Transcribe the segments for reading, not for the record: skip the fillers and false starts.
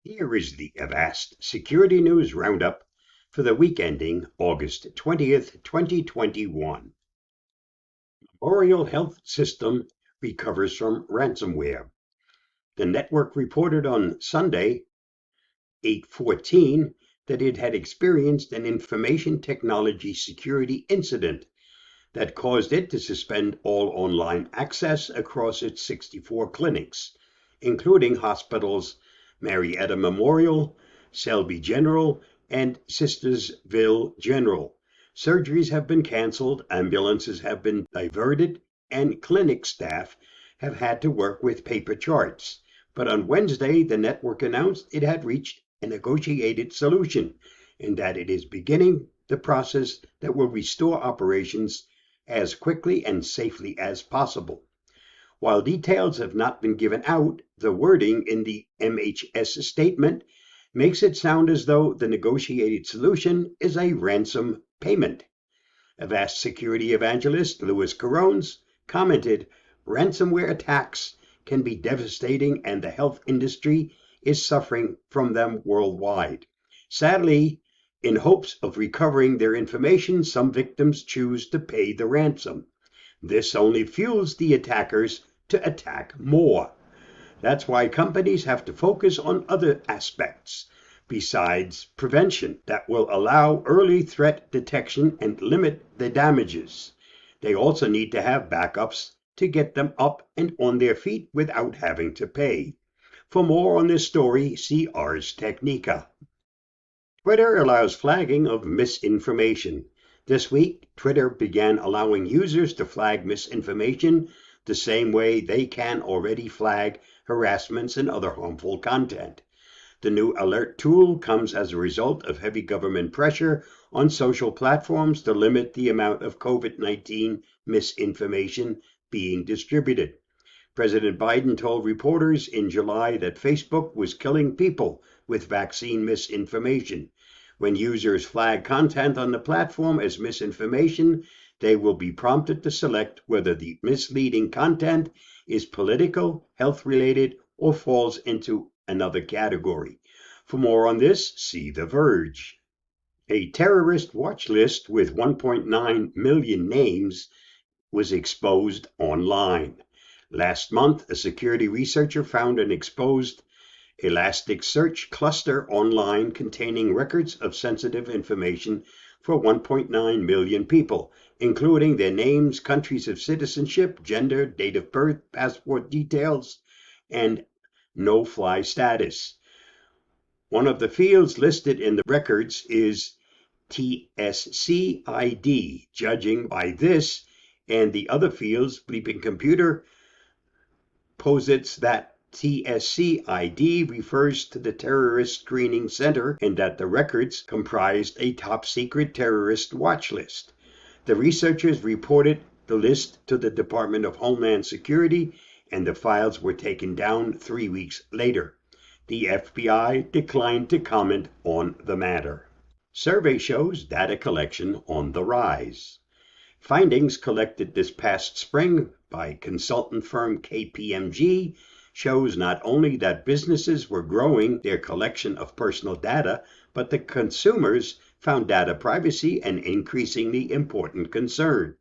Here is the Avast Security News Roundup for the week ending August 20th, 2021. Memorial Health System recovers from ransomware. The network reported on Sunday, 8/14, that it had experienced an information technology security incident that caused it to suspend all online access across its 64 clinics, including hospitals Marietta Memorial, Selby General, and Sistersville General. Surgeries have been canceled, ambulances have been diverted, and clinic staff have had to work with paper charts. But on Wednesday, the network announced it had reached a negotiated solution and that it is beginning the process that will restore operations as quickly and safely as possible. While details have not been given out, the wording in the MHS statement makes it sound as though the negotiated solution is a ransom payment. Avast security evangelist Louis Carones commented, "Ransomware attacks can be devastating and the health industry is suffering from them worldwide. Sadly, in hopes of recovering their information, some victims choose to pay the ransom. This only fuels the attackers to attack more. That's why companies have to focus on other aspects besides prevention that will allow early threat detection and limit the damages. They also need to have backups to get them up and on their feet without having to pay." For more on this story, see Ars Technica. Twitter allows flagging of misinformation. This week, Twitter began allowing users to flag misinformation the same way they can already flag harassments and other harmful content. The new alert tool comes as a result of heavy government pressure on social platforms to limit the amount of COVID-19 misinformation being distributed. President Biden told reporters in July that Facebook was killing people with vaccine misinformation. When users flag content on the platform as misinformation, they will be prompted to select whether the misleading content is political, health-related, or falls into another category. For more on this, see The Verge. A terrorist watch list with 1.9 million names was exposed online. Last month, a security researcher found an exposed Elasticsearch cluster online containing records of sensitive information for 1.9 million people, including their names, countries of citizenship, gender, date of birth, passport details, and no-fly status. One of the fields listed in the records is TSC ID. Judging by this and the other fields, Bleeping Computer posits that TSC ID refers to the Terrorist Screening Center and that the records comprised a top-secret terrorist watch list. The researchers reported the list to the Department of Homeland Security, and the files were taken down 3 weeks later. The FBI declined to comment on the matter. Survey shows data collection on the rise. Findings collected this past spring by consultant firm KPMG shows not only that businesses were growing their collection of personal data, but the consumers found data privacy an increasingly important concern.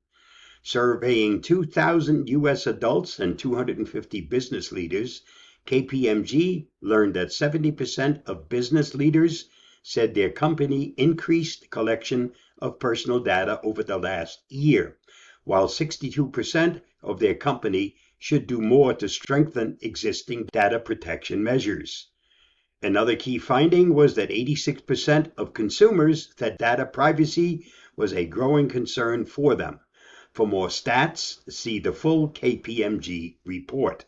Surveying 2,000 U.S. adults and 250 business leaders, KPMG learned that 70% of business leaders said their company increased collection of personal data over the last year, while 62% of their company should do more to strengthen existing data protection measures. Another key finding was that 86% of consumers said data privacy was a growing concern for them. For more stats, see the full KPMG report.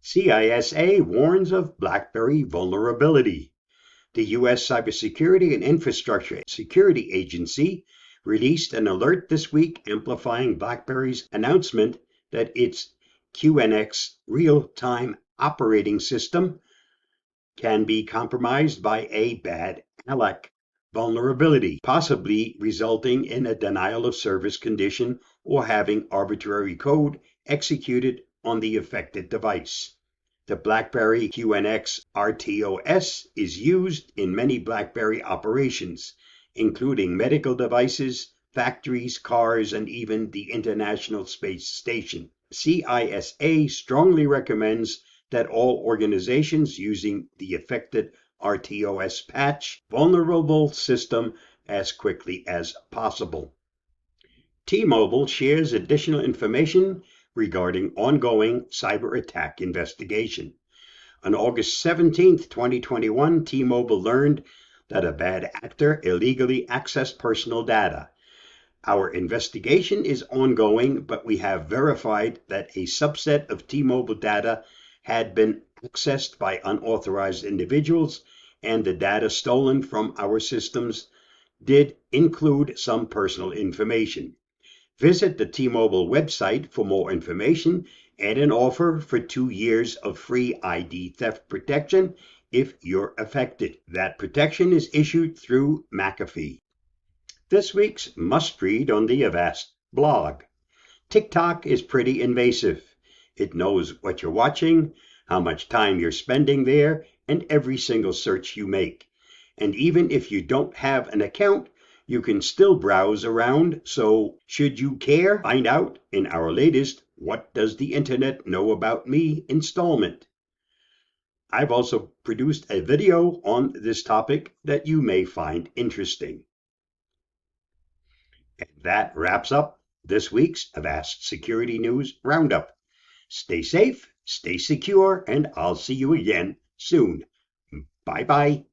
CISA warns of Blackberry vulnerability. The U.S. Cybersecurity and Infrastructure Security Agency released an alert this week amplifying Blackberry's announcement that its QNX real-time operating system can be compromised by a bad ALAC vulnerability, possibly resulting in a denial of service condition or having arbitrary code executed on the affected device. The Blackberry QNX RTOS is used in many Blackberry operations, including medical devices, factories, cars, and even the International Space Station. CISA strongly recommends that all organizations using the affected RTOS patch vulnerable system as quickly as possible. T-Mobile shares additional information regarding ongoing cyber attack investigation. On August 17, 2021, T-Mobile learned that a bad actor illegally accessed personal data. Our investigation is ongoing, but we have verified that a subset of T-Mobile data had been accessed by unauthorized individuals, and the data stolen from our systems did include some personal information. Visit the T-Mobile website for more information and an offer for 2 years of free ID theft protection if you're affected. That protection is issued through McAfee. This week's must-read on the Avast blog. TikTok is pretty invasive. It knows what you're watching, how much time you're spending there, and every single search you make. And even if you don't have an account, you can still browse around, so should you care, find out in our latest What Does the Internet Know About Me installment. I've also produced a video on this topic that you may find interesting. And that wraps up this week's Avast Security News Roundup. Stay safe, stay secure, and I'll see you again soon. Bye-bye.